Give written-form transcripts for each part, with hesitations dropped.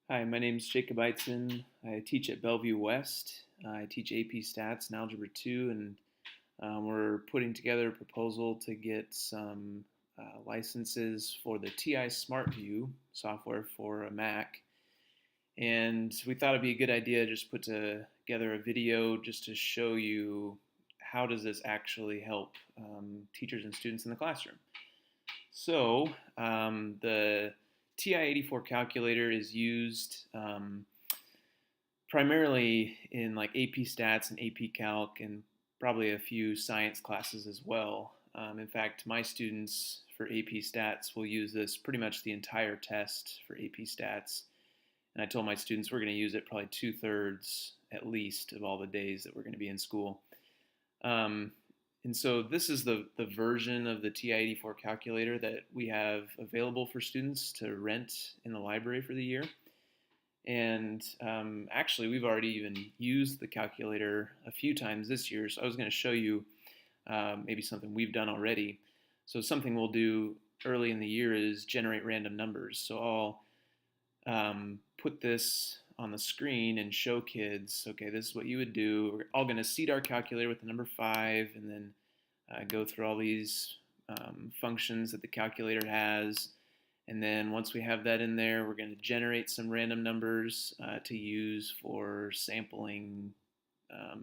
Hi, my name is Jacob Eitzen. I teach at Bellevue West. I teach AP Stats and Algebra 2, and we're putting together a proposal to get some licenses for the TI-Smartview software for a Mac. And we thought it'd be a good idea to just put together a video just to show you how does this actually help teachers and students in the classroom. So the TI-84 calculator is used primarily in like AP Stats and AP Calc and probably a few science classes as well. In fact, my students for AP Stats will use this pretty much the entire test for AP Stats. And I told my students we're going to use it probably 2/3 at least of all the days that we're going to be in school. Um, and so this is the version of the TI-84 calculator that we have available for students to rent in the library for the year. And actually, we've already even used the calculator a few times this year. So I was going to show you maybe something we've done already. So something we'll do early in the year is generate random numbers. So I'll put this on the screen and show kids, okay, this is what you would do. We're all going to seed our calculator with the number 5 and then go through all these functions that the calculator has. And then once we have that in there, we're going to generate some random numbers to use for sampling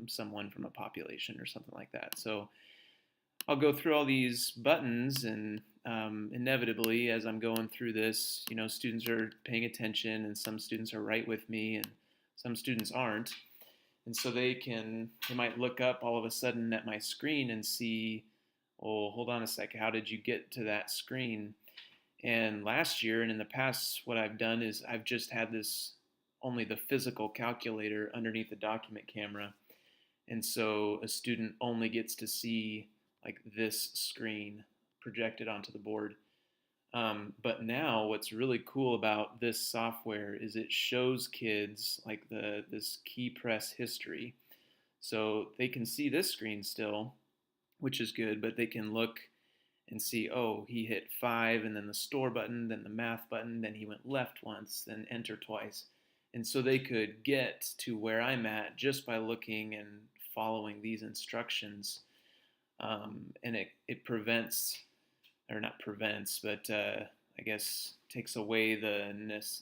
someone from a population or something like that. So I'll go through all these buttons, and inevitably, as I'm going through this, students are paying attention, and some students are right with me, and some students aren't. And so they might look up all of a sudden at my screen and see, oh, hold on a sec, how did you get to that screen? And last year and in the past, what I've done is I've just had only the physical calculator underneath the document camera. And so a student only gets to see like this screen projected onto the board. But now what's really cool about this software is it shows kids like this key press history. So they can see this screen still, which is good, but they can look and see, oh, he hit 5 and then the store button, then the math button, then he went left once, then enter twice. And so they could get to where I'm at just by looking and following these instructions. And it prevents, or not prevents, but I guess takes away the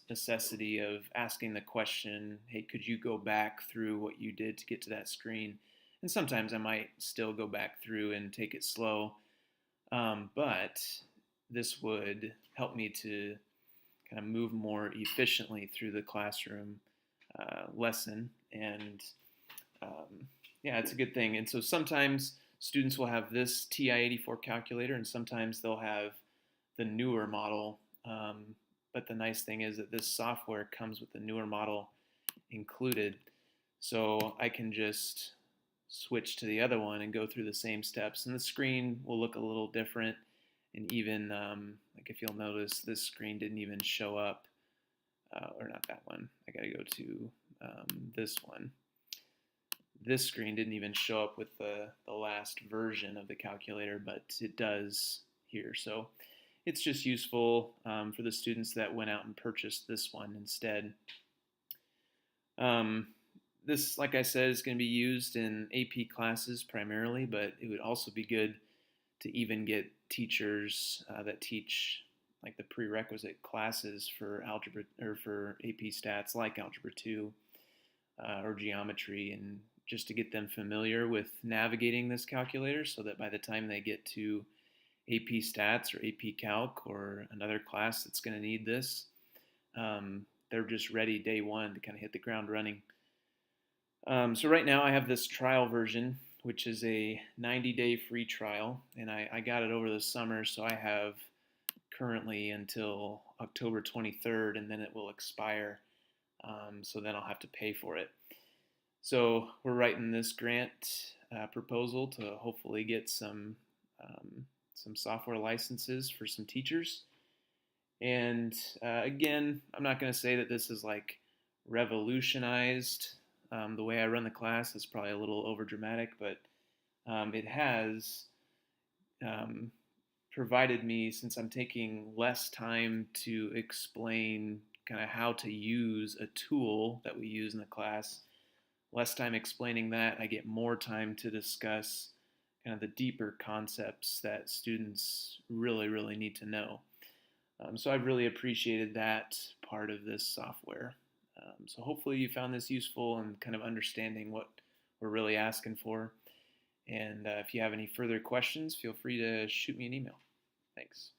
necessity of asking the question, hey, could you go back through what you did to get to that screen? And sometimes I might still go back through and take it slow. But this would help me to kind of move more efficiently through the classroom lesson. And yeah, it's a good thing. And so sometimes students will have this TI-84 calculator, and sometimes they'll have the newer model. But the nice thing is that this software comes with the newer model included. So I can just switch to the other one and go through the same steps. And the screen will look a little different. And even, like if you'll notice, this screen didn't even show up, or not that one. I got to go to this one. This screen didn't even show up with the last version of the calculator, but it does here. So it's just useful for the students that went out and purchased this one instead. This, like I said, is going to be used in AP classes primarily, but it would also be good to even get teachers that teach like the prerequisite classes for algebra or for AP Stats, like Algebra 2 or geometry, and just to get them familiar with navigating this calculator so that by the time they get to AP Stats or AP Calc or another class that's going to need this, they're just ready day one to kind of hit the ground running. So right now I have this trial version, which is a 90-day free trial, and I got it over the summer, so I have currently until October 23rd, and then it will expire, so then I'll have to pay for it. So we're writing this grant proposal to hopefully get some software licenses for some teachers. And again, I'm not going to say that this is like revolutionized the way I run the class. Is probably a little over dramatic, but it has provided me, since I'm taking less time to explain kind of how to use a tool that we use in the class. Less time explaining that, I get more time to discuss kind of the deeper concepts that students really need to know. So I've really appreciated that part of this software. So hopefully you found this useful and kind of understanding what we're really asking for. And if you have any further questions, feel free to shoot me an email. Thanks.